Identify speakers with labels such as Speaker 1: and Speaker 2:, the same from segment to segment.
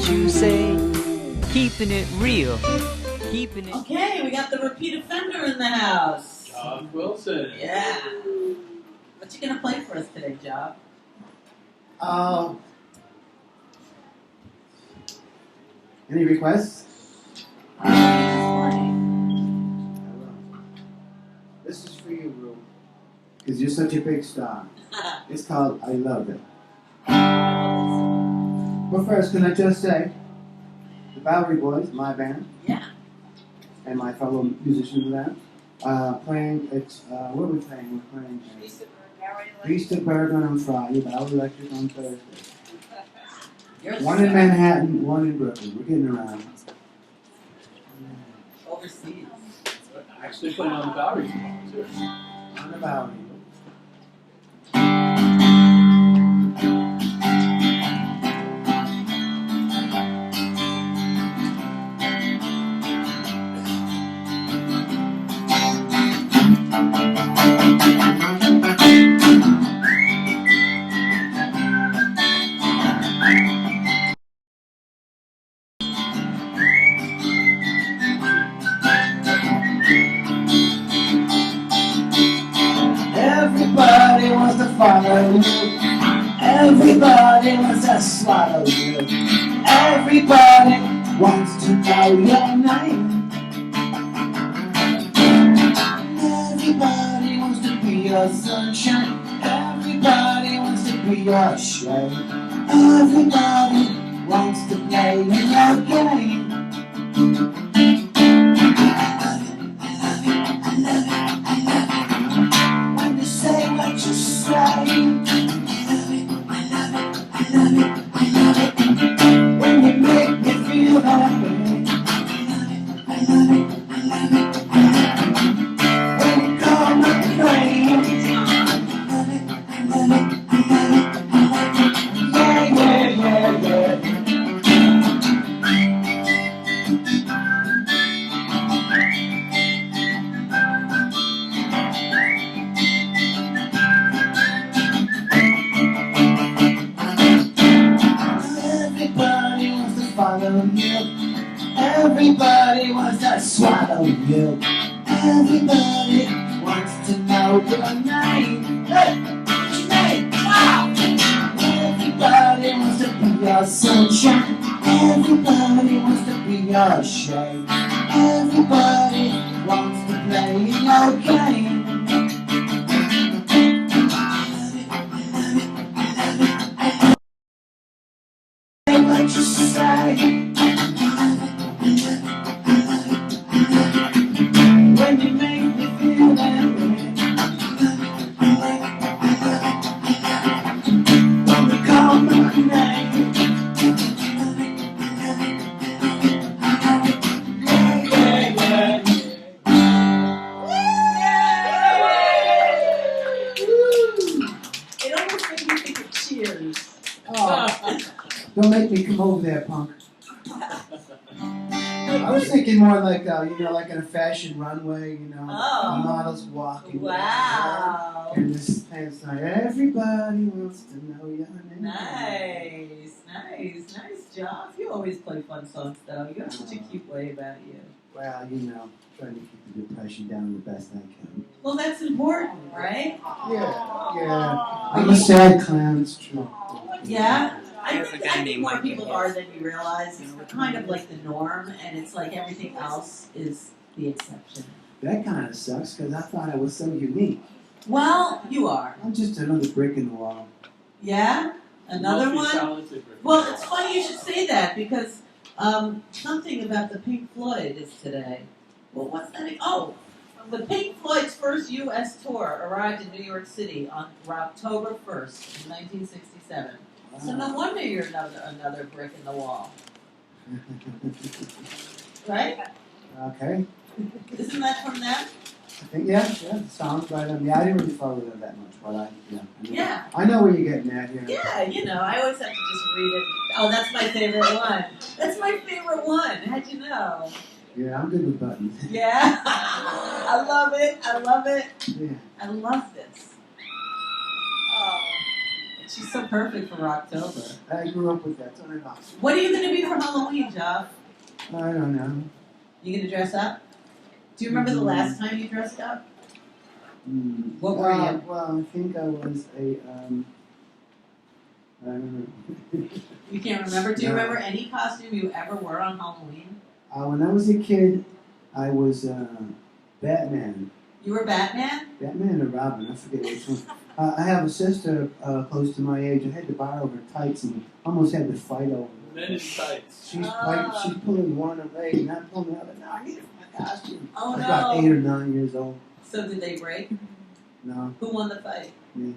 Speaker 1: what you say. Keeping it real. Keeping it.
Speaker 2: Okay, we got the repeat offender in the house.
Speaker 3: Joff Wilson.
Speaker 2: Yeah. What you gonna play for us today, Joff?
Speaker 4: Any requests? This is for you, Rue, because you're such a big star. It's called I Love It. But first, can I just say, the Bowery Boys, my band,
Speaker 2: Yeah.
Speaker 4: and my fellow musicians of that, playing, what are we playing? We're playing Beast of Bergen on Friday, Bowery Electric on Thursday. One in Manhattan, one in Brooklyn. We're getting around.
Speaker 2: Overseas.
Speaker 3: Actually playing on the Bowery tomorrow, too.
Speaker 4: On the Bowery. Everybody wants to follow you. Everybody wants to swallow you. Everybody wants to know your name. Everybody wants to be your sunshine. Everybody wants to be your shade. Everybody wants to play in your game. Say what you say. I love it, I love it, I love it, I love it. When you make me feel happy. I love it, I love it, I love it, I love it. When you call my name. I love it, I love it, I love it, I love it. Yeah, yeah, yeah, yeah. Everybody wants to swallow you. Everybody wants to know your name. Hey, what's your name? Wow! Everybody wants to be your sunshine. Everybody wants to be your shade. Everybody wants to play in your game. Say what you say. When you make me feel that way. When you call my name. Yeah, yeah, yeah.
Speaker 2: It almost made me think of Cheers.
Speaker 4: Oh, don't make me come over there, punk. I was thinking more like, like in a fashion runway,
Speaker 2: Oh.
Speaker 4: models walking.
Speaker 2: Wow.
Speaker 4: And this dance night, everybody wants to know your name.
Speaker 2: Nice, nice job. You always play fun songs, though. You have such a cute way about you.
Speaker 4: Well, trying to keep the depression down the best I can.
Speaker 2: Well, that's important, right?
Speaker 4: Yeah. I'm a sad clown, it's true.
Speaker 2: Yeah. I think more people are than you realize. It's kind of like the norm, and it's like everything else is the exception.
Speaker 4: That kind of sucks, because I thought I was so unique.
Speaker 2: Well, you are.
Speaker 4: I'm just another brick in the wall.
Speaker 2: Yeah? Another one? Well, it's funny you should say that, because something about the Pink Floyd is today. Well, what's that? Oh, the Pink Floyd's first U.S. tour arrived in New York City on October 1st, 1967. So no wonder you're another brick in the wall. Right?
Speaker 4: Okay.
Speaker 2: Isn't that from them?
Speaker 4: I think, yeah, the song's right on. Yeah, I didn't really follow them that much, but
Speaker 2: Yeah.
Speaker 4: I know where you're getting at here.
Speaker 2: Yeah, I always have to just read it. Oh, that's my favorite one. That's my favorite one. How'd you know?
Speaker 4: Yeah, I'm good with buttons.
Speaker 2: Yeah. I love it.
Speaker 4: Yeah.
Speaker 2: I love this. Oh. She's so perfect for RoCKToBeR.
Speaker 4: I grew up with that. Turn it off.
Speaker 2: What are you going to be for Halloween, jOff?
Speaker 4: I don't know.
Speaker 2: You going to dress up? Do you remember the last time you dressed up? What were you?
Speaker 4: Well, I think I was a, I don't know.
Speaker 2: You can't remember? Do you
Speaker 4: No.
Speaker 2: remember any costume you ever wore on Halloween?
Speaker 4: When I was a kid, I was Batman.
Speaker 2: You were Batman?
Speaker 4: Batman or Robin, I forget which one. I have a sister close to my age. I had to borrow her tights and almost had to fight over her.
Speaker 3: Men in tights.
Speaker 4: She's pulling one away, and I'm pulling the other. No, I need it for my costume.
Speaker 2: Oh,
Speaker 4: I was
Speaker 2: no.
Speaker 4: about 8 or 9 years old.
Speaker 2: So did they break?
Speaker 4: No.
Speaker 2: Who won the fight?
Speaker 4: Me.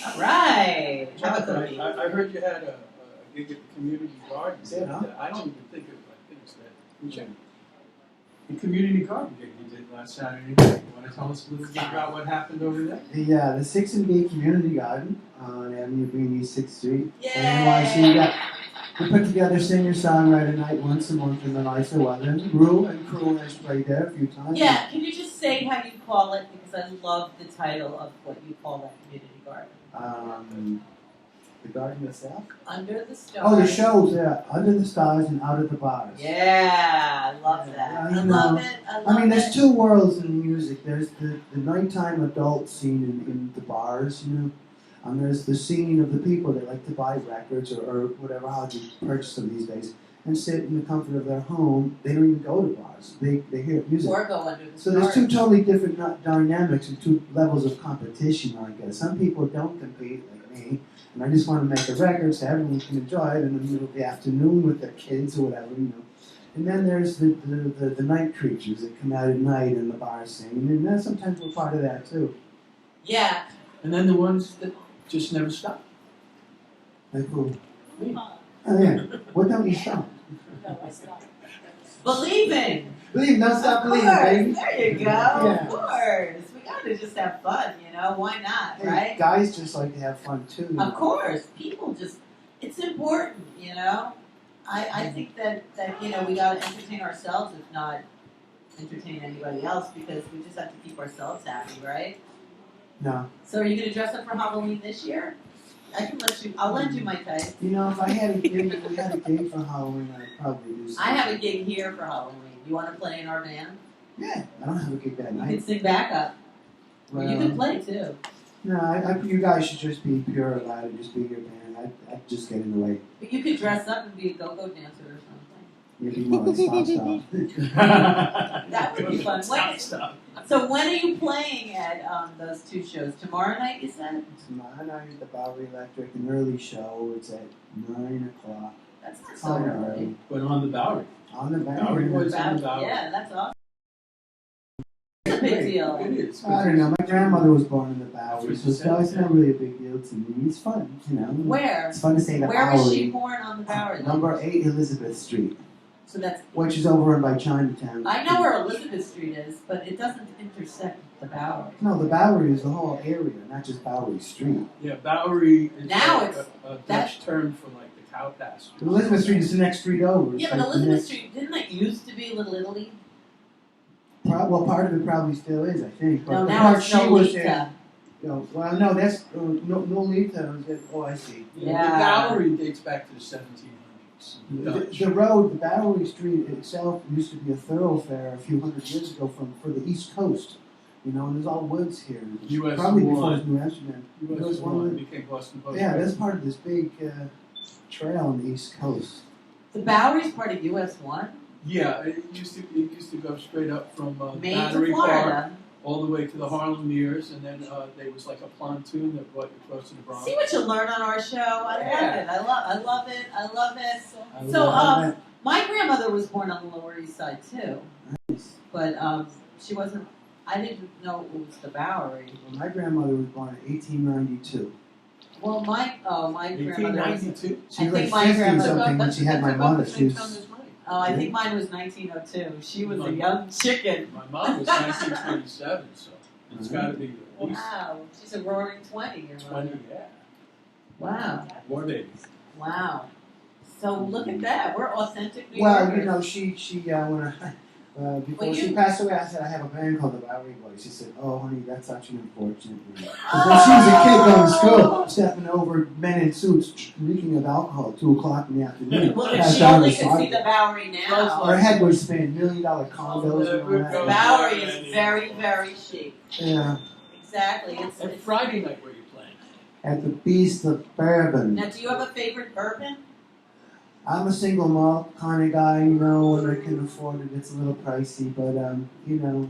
Speaker 2: All right. How about Cody?
Speaker 3: I heard you had a gig at the community garden.
Speaker 4: Yeah.
Speaker 3: I don't even think it was that. The community garden gig you did last Saturday night. You want to tell us a little bit about what happened over there?
Speaker 4: The 6 and B Community Garden on Avenue Green East 6th Street.
Speaker 2: Yay!
Speaker 4: And we put together singer-songwriter night once a month in the nicer weather. ReW and crew has played there a few times.
Speaker 2: Yeah, can you just say how you call it? Because I love the title of what you call that community garden.
Speaker 4: The garden itself?
Speaker 2: Under the Stars.
Speaker 4: Oh, the shows, yeah. Under the Stars and Out of the Bars.
Speaker 2: Yeah, I love that.
Speaker 4: Yeah,
Speaker 2: I
Speaker 4: I
Speaker 2: love
Speaker 4: know.
Speaker 2: it. I love
Speaker 4: I mean, there's
Speaker 2: it.
Speaker 4: two worlds in music. There's the nighttime adult scene in the bars, you know. And there's the scene of the people that like to buy records or whatever, how you purchase them these days, and sit in the comfort of their home. They don't even go to bars. They hear music.
Speaker 2: Or go under the
Speaker 4: So
Speaker 2: stars.
Speaker 4: there's two totally different dynamics and two levels of competition, I guess. Some people don't compete, like me, and I just want to make a record so everyone can enjoy it in the middle of the afternoon with their kids or whatever, you know. And then there's the night creatures that come out at night in the bar scene, and then sometimes we're part of that too.
Speaker 2: Yeah.
Speaker 3: And then the ones that just never stop.
Speaker 4: Like who? Oh yeah. What don't you stop?
Speaker 2: Believing.
Speaker 4: Believe, don't stop
Speaker 2: Of
Speaker 4: believing,
Speaker 2: course.
Speaker 4: baby.
Speaker 2: There you go.
Speaker 4: Yeah.
Speaker 2: Of course. We gotta just have fun, you know? Why not,
Speaker 4: Hey,
Speaker 2: right?
Speaker 4: guys just like to have fun too. You
Speaker 2: Of
Speaker 4: know.
Speaker 2: course. People just, it's important, you know? I think that, you know, we gotta entertain ourselves if not entertain anybody else because we just have to keep ourselves happy, right?
Speaker 4: No.
Speaker 2: So are you gonna dress up for Halloween this year? I'll lend you my tights.
Speaker 4: You know, if I had a gig, if we had a gig for Halloween, I'd probably do something.
Speaker 2: I have a gig here for Halloween. You wanna play in our band?
Speaker 4: Yeah, I don't have a gig that
Speaker 2: You
Speaker 4: night.
Speaker 2: can sing backup.
Speaker 4: Well,
Speaker 2: You can play too.
Speaker 4: No, you guys should just be pure about it. Just be your band. I'd just get in the way.
Speaker 2: But you could dress up and be a go-go dancer or something.
Speaker 4: You'd be more like stop.
Speaker 2: That would be fun.
Speaker 3: Stop.
Speaker 2: So when are you playing at those two shows? Tomorrow night, you said?
Speaker 4: Tomorrow night at the Bowery Electric, an early show. It's at 9 o'clock.
Speaker 2: That's not so
Speaker 4: Kinda
Speaker 2: early.
Speaker 3: But on the Bowery.
Speaker 4: On the
Speaker 3: Bowery
Speaker 4: Bowery.
Speaker 3: Boys on the Bowery.
Speaker 2: Yeah, that's awesome. It's a big deal.
Speaker 3: It is.
Speaker 4: I don't know. My grandmother was born in the Bowery,
Speaker 3: That's
Speaker 4: so
Speaker 3: what
Speaker 4: it's not really a big deal to me. It's fun, you know.
Speaker 2: Where?
Speaker 4: It's fun to say the
Speaker 2: Where
Speaker 4: Bowery.
Speaker 2: was she born on the Bowery?
Speaker 4: Number 8 Elizabeth Street,
Speaker 2: So that's.
Speaker 4: which is over by Chinatown.
Speaker 2: I know where Elizabeth Street is, but it doesn't intersect the Bowery.
Speaker 4: No, the Bowery is the whole area, not just Bowery Street.
Speaker 3: Yeah, Bowery is
Speaker 2: Now
Speaker 3: like
Speaker 2: it's-
Speaker 3: a Dutch term for like the cow pasture.
Speaker 4: Elizabeth Street is the next street over. It's
Speaker 2: Yeah, but
Speaker 4: like the
Speaker 2: Elizabeth
Speaker 4: next-
Speaker 2: Street, didn't that used to be Little Italy?
Speaker 4: Well, part of it probably still is, I think. But
Speaker 2: No,
Speaker 4: the
Speaker 2: now
Speaker 4: part
Speaker 2: it's
Speaker 4: she was in,
Speaker 2: Nolita.
Speaker 4: well, no, that's Nolita. Oh, I see.
Speaker 2: Yeah.
Speaker 3: The Bowery dates back to the 1700s. Dutch.
Speaker 4: The road, the Bowery Street itself used to be a thoroughfare a few hundred years ago for the East Coast. You know, and there's all woods here.
Speaker 3: US
Speaker 4: Probably
Speaker 3: one.
Speaker 4: before New Amsterdam. There was
Speaker 3: US
Speaker 4: one
Speaker 3: 1
Speaker 4: that-
Speaker 3: became Boston Post.
Speaker 4: Yeah, that's part of this big trail on the East Coast.
Speaker 2: The Bowery's part of US 1?
Speaker 3: Yeah, it used to go straight up from
Speaker 2: Maine to
Speaker 3: Battery Park
Speaker 2: Florida.
Speaker 3: all the way to the Harlem Mears, and then there was like a pontoon that brought you close to the Bronx.
Speaker 2: See what you learn on our show. I love it. I love it. I love it.
Speaker 4: I
Speaker 2: So,
Speaker 4: love
Speaker 2: my grandmother was born on the Lower East Side too,
Speaker 4: Nice.
Speaker 2: but she wasn't. I didn't know it was the Bowery.
Speaker 4: Well, my grandmother was born in 1892.
Speaker 2: Well, my grandmother. Was,
Speaker 3: 1892.
Speaker 4: She
Speaker 2: I
Speaker 4: was
Speaker 2: think
Speaker 4: like
Speaker 2: my
Speaker 4: 50
Speaker 2: grandmother-
Speaker 4: something when she had my
Speaker 3: About
Speaker 4: mother.
Speaker 3: the
Speaker 4: She
Speaker 3: same
Speaker 4: was,
Speaker 3: time as mine.
Speaker 2: I think mine was 1902. She was a young chicken.
Speaker 3: My mom was 1927, so it's got to be at least
Speaker 2: Wow, she's a roaring 20. Your
Speaker 3: 20.
Speaker 2: mother.
Speaker 3: Yeah,
Speaker 2: Wow,
Speaker 3: more babies.
Speaker 2: wow. So look at that. We're authentic New
Speaker 4: well,
Speaker 2: Yorkers.
Speaker 4: you know, she Before
Speaker 2: Well,
Speaker 4: she
Speaker 2: you-
Speaker 4: passed away, I said I have a band called the ReW WhO. She said, "Oh, honey, that's such an unfortunate thing." Because when she was a kid going to school, stepping over men in suits, reeking of alcohol at 2 o'clock in the afternoon.
Speaker 2: Well, if
Speaker 4: passed
Speaker 2: she
Speaker 4: out on
Speaker 2: only
Speaker 4: the
Speaker 2: could see the
Speaker 4: sidewalk.
Speaker 2: Bowery now.
Speaker 4: Her head was spinning $1 million condos and all
Speaker 2: The
Speaker 4: that.
Speaker 2: Bowery is very, very chic.
Speaker 4: Yeah,
Speaker 2: Exactly.
Speaker 3: And
Speaker 2: It's
Speaker 3: Friday night, where you playing?
Speaker 4: at the Beast of Bourbon.
Speaker 2: Now, do you have a favorite bourbon?
Speaker 4: I'm a single malt kind of guy, you know, when I can afford it. It's a little pricey, but you know,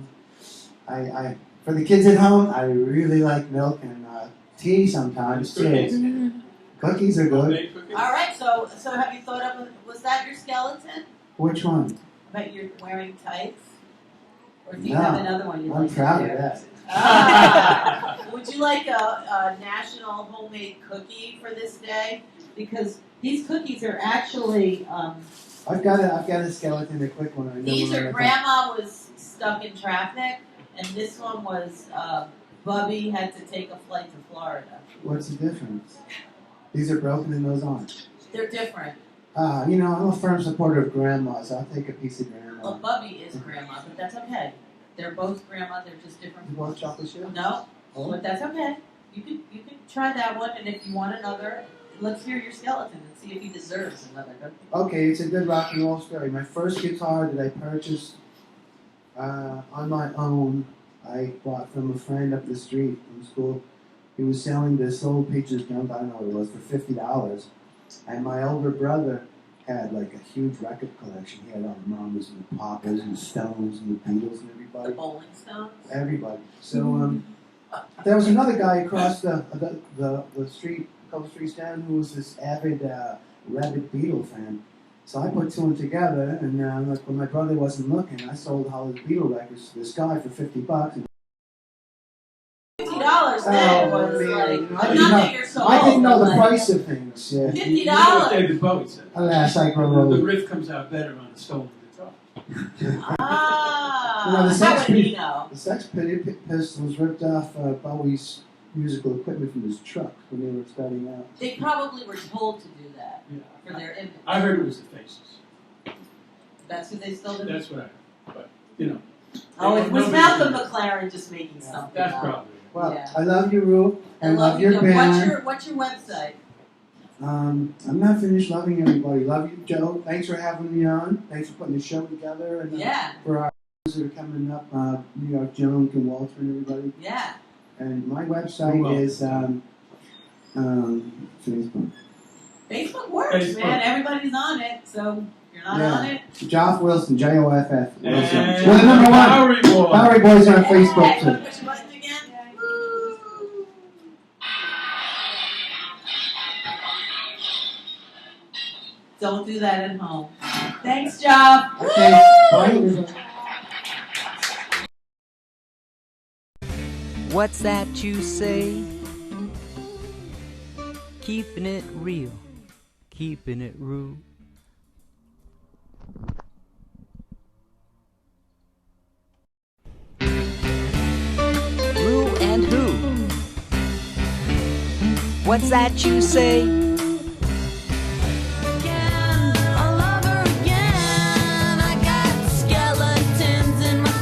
Speaker 4: I for the kids at home, I really like milk and tea sometimes too. Cookies are good.
Speaker 3: Homemade cookies?
Speaker 2: All right. So have you thought of? Was that your skeleton?
Speaker 4: Which one?
Speaker 2: But you're wearing tights, or do you
Speaker 4: No,
Speaker 2: have another one you'd
Speaker 4: I'm
Speaker 2: like to
Speaker 4: proud of
Speaker 2: wear?
Speaker 4: that.
Speaker 2: Ah, would you like a national homemade cookie for this day? Because these cookies are actually
Speaker 4: I've got a skeleton, a quick one. I know
Speaker 2: these
Speaker 4: when
Speaker 2: are
Speaker 4: I-
Speaker 2: Grandma was stuck in traffic, and this one was Bubby had to take a flight to Florida.
Speaker 4: What's the difference? These are broken and those aren't.
Speaker 2: They're different.
Speaker 4: You know, I'm a firm supporter of grandmas. I'll take a piece of
Speaker 2: Well,
Speaker 4: grandma.
Speaker 2: Bubby is Grandma, but that's okay. They're both Grandma. They're just different.
Speaker 4: You want chocolate chip?
Speaker 2: No,
Speaker 4: Oh.
Speaker 2: but that's okay. You can try that one, and if you want another, let's hear your skeleton and see if he deserves another cookie.
Speaker 4: Okay, it's a good rock and roll story. My first guitar that I purchased on my own, I bought from a friend up the street from school. He was selling this old Peaches Jump, I don't know what it was, for $50. And my older brother had like a huge record collection. He had all the Mamas and the Papas and the Stones and the Beatles and
Speaker 2: The
Speaker 4: everybody.
Speaker 2: Bowling Stones.
Speaker 4: Everybody. So there was another guy across the street, a couple streets down, who was this avid rabid Beatle fan. So I put two and together, and like when my brother wasn't looking, I sold all his Beatle records to this guy for $50. And
Speaker 2: $50 then
Speaker 4: Oh,
Speaker 2: was
Speaker 4: man,
Speaker 2: like
Speaker 4: I
Speaker 2: not
Speaker 4: didn't
Speaker 2: that you're so
Speaker 4: I didn't
Speaker 2: old,
Speaker 4: know
Speaker 2: but
Speaker 4: the
Speaker 2: like,
Speaker 4: price of things. Yeah.
Speaker 2: $50.
Speaker 3: You know what David Bowie said?
Speaker 4: Alas, I grow
Speaker 3: The
Speaker 4: old.
Speaker 3: riff comes out better on a stolen guitar.
Speaker 2: Ah,
Speaker 4: You know, the
Speaker 2: how
Speaker 4: Sex
Speaker 2: would he know?
Speaker 4: The Sex Pistols ripped off Bowie's musical equipment from his truck when they were starting out.
Speaker 2: They probably were told to do that
Speaker 3: Yeah.
Speaker 2: for their image.
Speaker 3: I heard it was the Faces.
Speaker 2: That's who they still do.
Speaker 3: That's what I heard. But, you know.
Speaker 2: Oh, it was
Speaker 3: Nobody
Speaker 2: Malcolm
Speaker 3: did it.
Speaker 2: McLaren just making something
Speaker 3: That's
Speaker 2: up.
Speaker 3: probably it.
Speaker 4: Well,
Speaker 2: Yeah.
Speaker 4: I love you, Rue. I love
Speaker 2: you.
Speaker 4: your
Speaker 2: What's
Speaker 4: band.
Speaker 2: what's your website?
Speaker 4: I'm not finished loving everybody. Love you, Joe. Thanks for having me on. Thanks for putting the show together. And
Speaker 2: Yeah,
Speaker 4: for our that are coming up, New York Junk and Walter and everybody.
Speaker 2: yeah.
Speaker 4: And my website is Facebook.
Speaker 2: Facebook works,
Speaker 3: Facebook.
Speaker 2: man. Everybody's on it, so if you're not
Speaker 4: Yeah.
Speaker 2: on it.
Speaker 4: JOff Wilson, JOFF Wilson.
Speaker 3: And
Speaker 4: We're the number one.
Speaker 3: Bowery Boy.
Speaker 4: Bowery Boys on
Speaker 2: Hey,
Speaker 4: Facebook
Speaker 2: wanna
Speaker 4: too.
Speaker 2: push your button again? Woo. Don't do that at home. Thanks, Job.
Speaker 4: Okay, bye everybody.
Speaker 1: What's that you say? Keeping it real, keeping it real. ReWandWho? What's that you say?